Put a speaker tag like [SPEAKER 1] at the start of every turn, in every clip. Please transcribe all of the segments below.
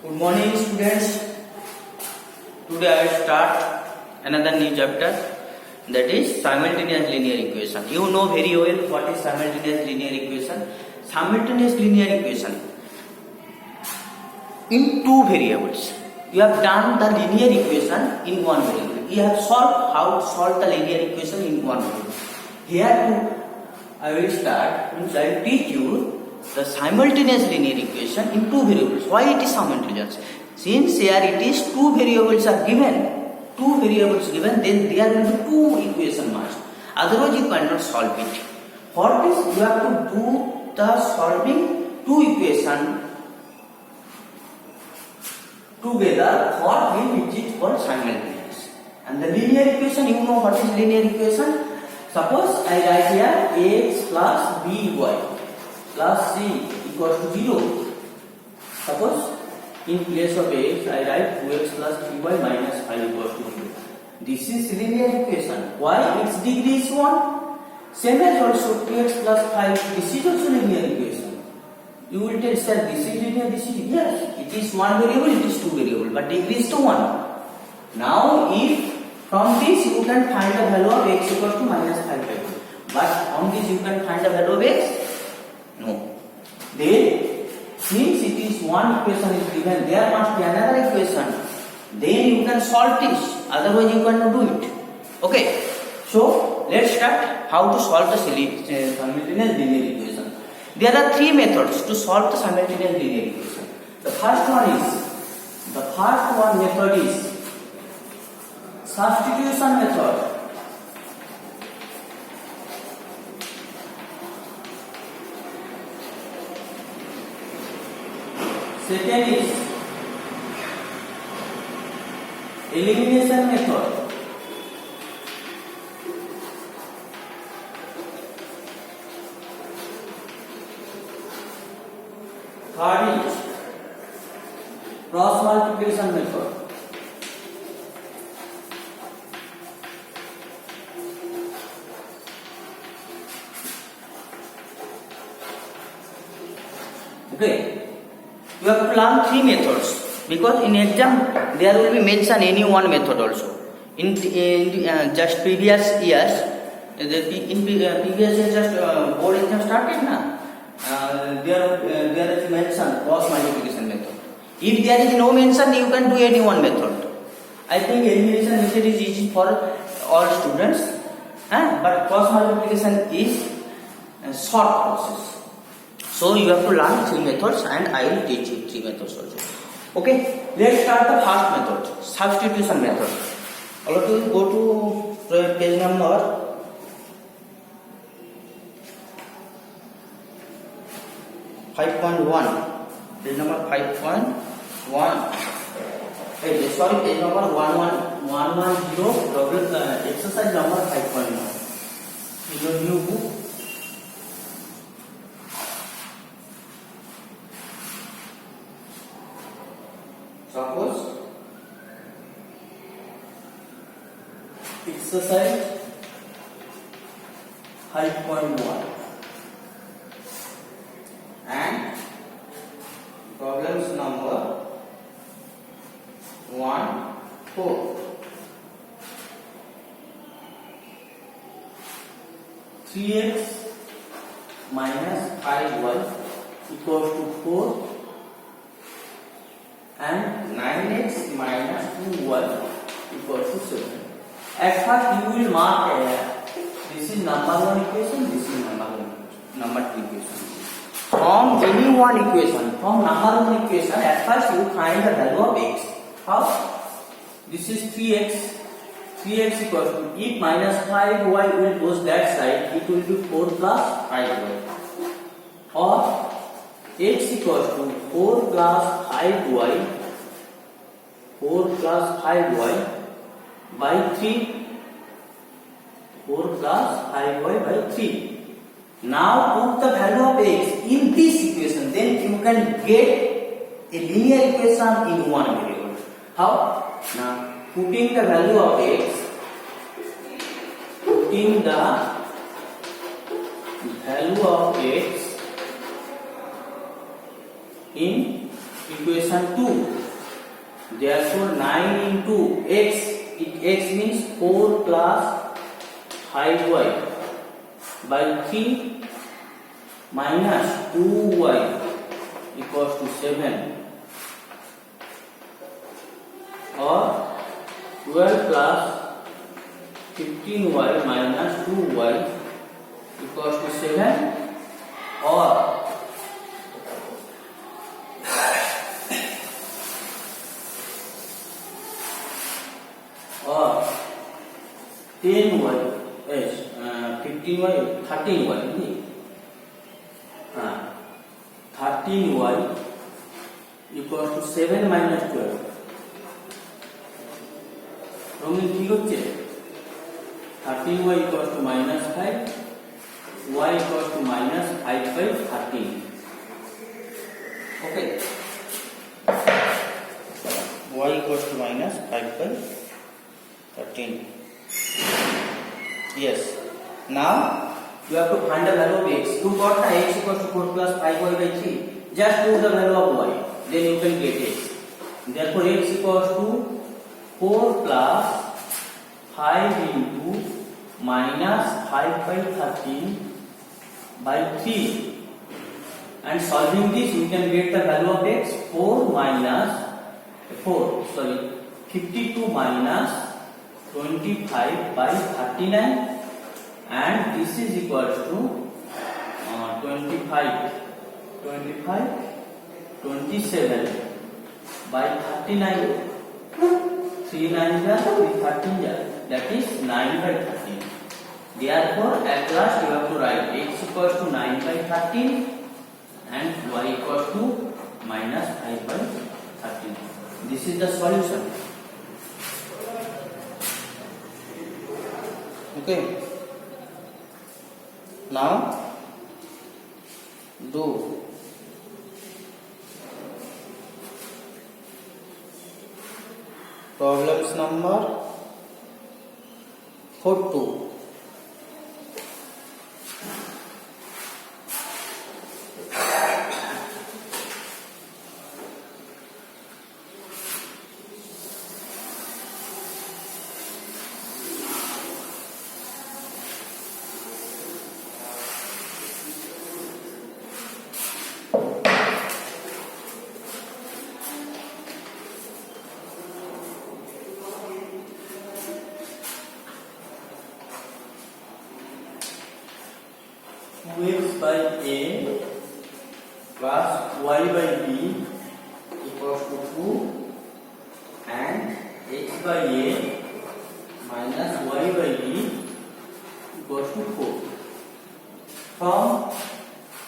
[SPEAKER 1] Good morning, students. Today I start another new chapter, that is simultaneous linear equation. You know very well what is simultaneous linear equation. Simultaneous linear equation in two variables. You have done the linear equation in one variable. You have solved how to solve the linear equation in one variable. Here I will start. I will teach you the simultaneous linear equation in two variables. Why it is simultaneous? Since here it is two variables are given, then there will be two equation must. Otherwise you cannot solve it. For this you have to do the solving two equation together, for which is called simultaneous. And the linear equation, you know what is linear equation? Suppose I write here x plus by plus c equals to 0. Suppose in place of x I write 2x plus 3y minus 5 equals to 0. This is linear equation. Why? Its degree is 1. Same as also 2x plus 5. This is also linear equation. You will tell, sir, this is linear, this is, yes, it is one variable, it is two variable, but degree is to 1. Now if from this you can find the value of x equals to minus 5, but from this you can find the value of x? No. Then, since it is one equation is given, there must be another equation. Then you can solve this. Otherwise you cannot do it. Okay. So let's start how to solve the simultaneous linear equation. There are three methods to solve the simultaneous linear equation. The first one method is substitution method. Second is elimination method. Third is cross multiplication method. Okay. You have to learn three methods, because in exam there will be mentioned any one method also. In just previous years, previous years just board exam started na. There is mention cross multiplication method. If there is no mention, you can do any one method. I think elimination method is easy for all students, but cross multiplication is a short process. So you have to learn three methods, and I will teach you three methods also. Okay, let's start the first method, substitution method. All of you go to page number 5.1. Page number 5.1. Sorry, page number 110. Problem exercise number 5.1. In your new book. Suppose exercise 5.1 and problems number 1-4. 3x minus 5y equals to 4 and 9x minus 2y equals to 7. At first you will mark this is number one equation, this is number two equation. From any one equation, from number one equation, at first you find the value of x. How? This is 3x. 3x equals to, if minus 5y will goes that side, it will be 4 plus 5y. Or x equals to 4 plus 5y, 4 plus 5y by 3, 4 plus 5y by 3. Now put the value of x in this equation, then you can get a linear equation in one variable. How? Now putting the value of x, in equation 2. Therefore 9 into x, x means 4 plus 5y by 3 minus 2y equals to 7, or 12 plus 15y minus 2y equals to 7, or 10y, 15y, 13y, 13y equals to 7 minus 12. রঙিন ঠিক হচ্ছে? 13y equals to minus 5, y equals to minus 5 by 13. Okay. Y equals to minus 5 by 13. Yes. Now you have to find the value of x. You got the x equals to 4 plus 5y by 3. Just put the value of y. Then you can get x. Therefore x equals to 4 plus 5 into minus 5 by 13 by 3. And solving this, you can get the value of x. 52 minus 25 by 39, and this is equal to 27 by 39. 3 9 is 13, that is 9 by 13. Therefore at last you have to write x equals to 9 by 13 and y equals to minus 5 by 13. This is the solution. Okay. Now do problems number 42. X by a plus y by b equals to 2, and x by a minus y by b equals to 4. From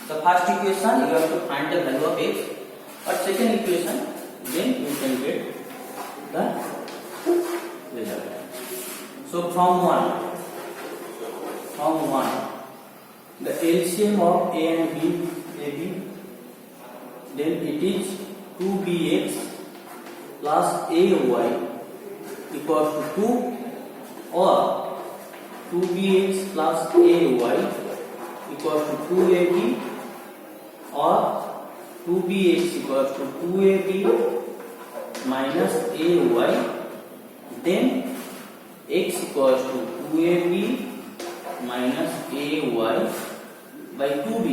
[SPEAKER 1] the first equation you have to find the value of x, or second equation, then you can get the result. So from 1 the LCM of a and b, AB, then it is 2bx plus ay equals to 2, or 2bx plus ay equals to 2ab, or 2bx equals to 2ab minus ay, then x equals to 2ab minus ay by 2b.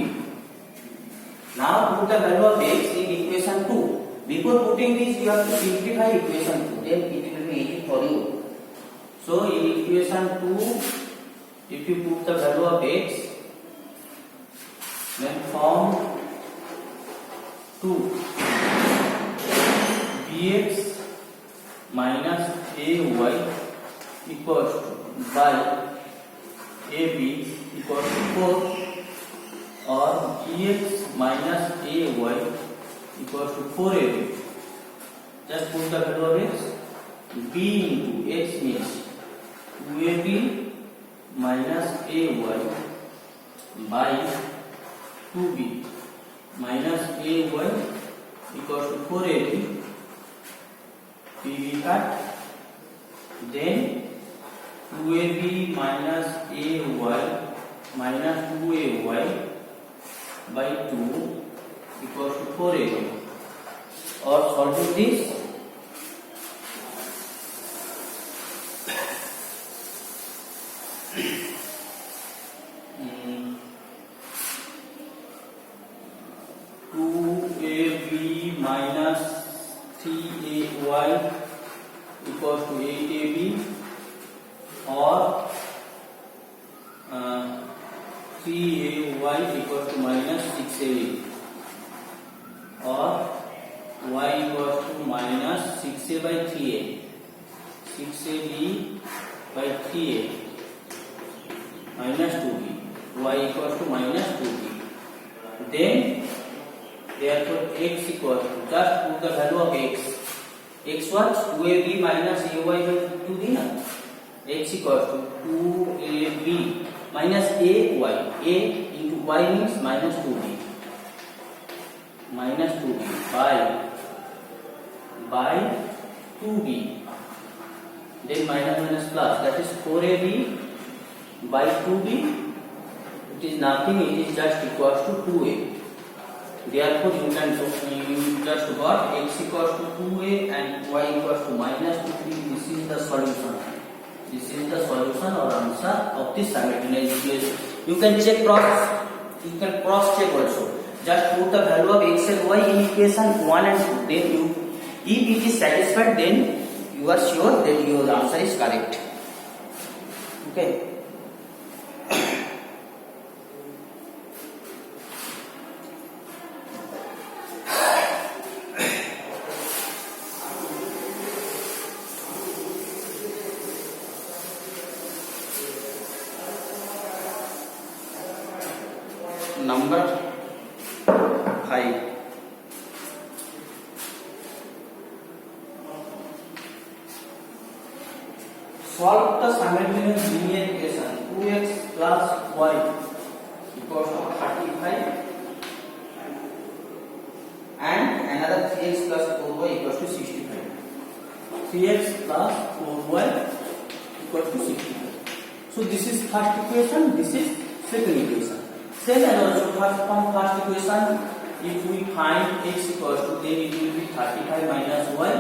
[SPEAKER 1] Now put the value of x in equation 2. Before putting this, you have to simplify equation 2. Then it will be easy for you. So in equation 2, if you put the value of x, then from 2 bx minus ay equals to by ab equals to 4, or bx minus ay equals to 4ab. Just put the value of x. B into x means 2ab minus ay by 2b minus ay equals to 4ab. PV cut. Then 2ab minus ay minus 2ay by 2 equals to 4ab, to this. Minus 3ay equals to 8ab or 3ay equals to minus 6ab or y equals to minus 6a by 3a 6ab by 3a minus 2b y equals to minus 2b. Then therefore x equals to, just put the value of x. X was 2ab minus ay by 2b na. X equals to 2ab minus ay. A into y means minus 2b. Minus 2b by 2b. Then minus plus, that is 4ab by 2b. It is nothing, it is just equals to 2a. Therefore, you can just got x equals to 2a and y equals to minus 2b. This is the solution. This is the solution or answer of this simultaneous equation. You can check you can cross check also. Just put the value of x and y in equation 1 and 2. Then if it is satisfied, then you are sure that your answer is correct. Okay. Number 5. Solve the simultaneous linear equation 2x plus y equals to 35 and another 3x plus 4y equals to 65. 3x plus 4y equals to 65. So this is first equation, this is second equation. Same and also from first equation, if we find x equals to, then it will be 35 minus y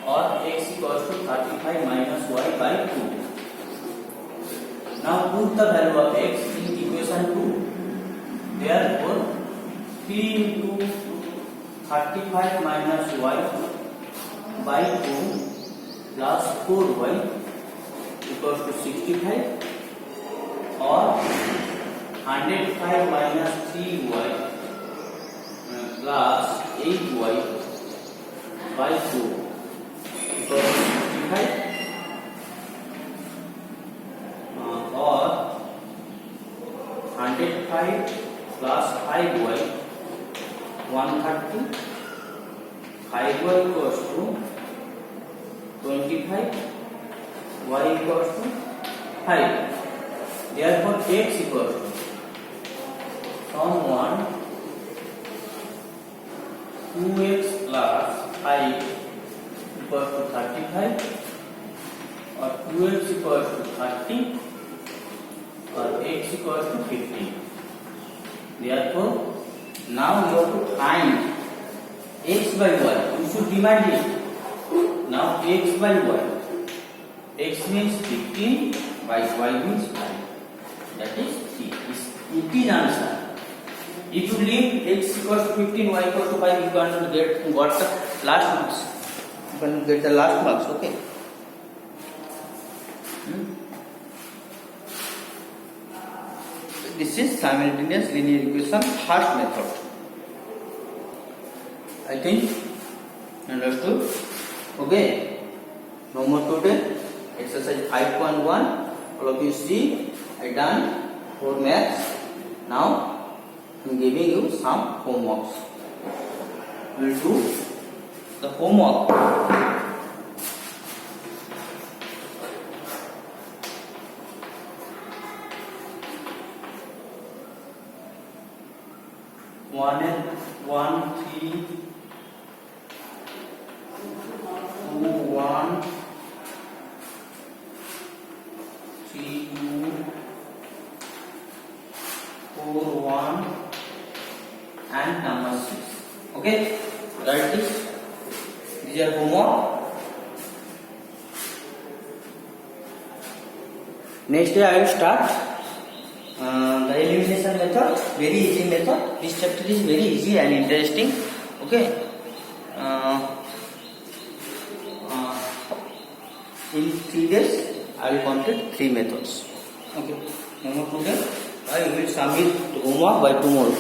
[SPEAKER 1] or x equals to 35 minus y by 2. Now put the value of x in equation 2. Therefore, 3 into 35 minus y by 2 plus 4y equals to 65 or 105 minus 3y plus 8y by 2 equals to 65 or 105 plus 5y 130 5y equals to 25 y equals to 5. Therefore x equals to from 1 2x plus 5 equals to 35 or 2x equals to 30 or x equals to 50. Therefore, now you have to find x by y. You should divide it. Now x by y. X means 15 by y means 5. That is 3. It is answer. If you leave x equals to 15, y equals to 5, you can get what the last marks. You can get the last marks. Okay. This is simultaneous linear equation first method. I think understood. Okay. No more today. Exercise 5.1. All of you see, I done 4 maths. Now I am giving you some homeworks. We will do the homework. One and 1 3 2 1 3 2 4 1 and number 6. Okay, write this. This is your homework. Next day I will start the elimination method. Very easy method. This chapter is very easy and interesting. Okay. In 3 days I will complete 3 methods. Okay. Homework today. I will submit homework by tomorrow.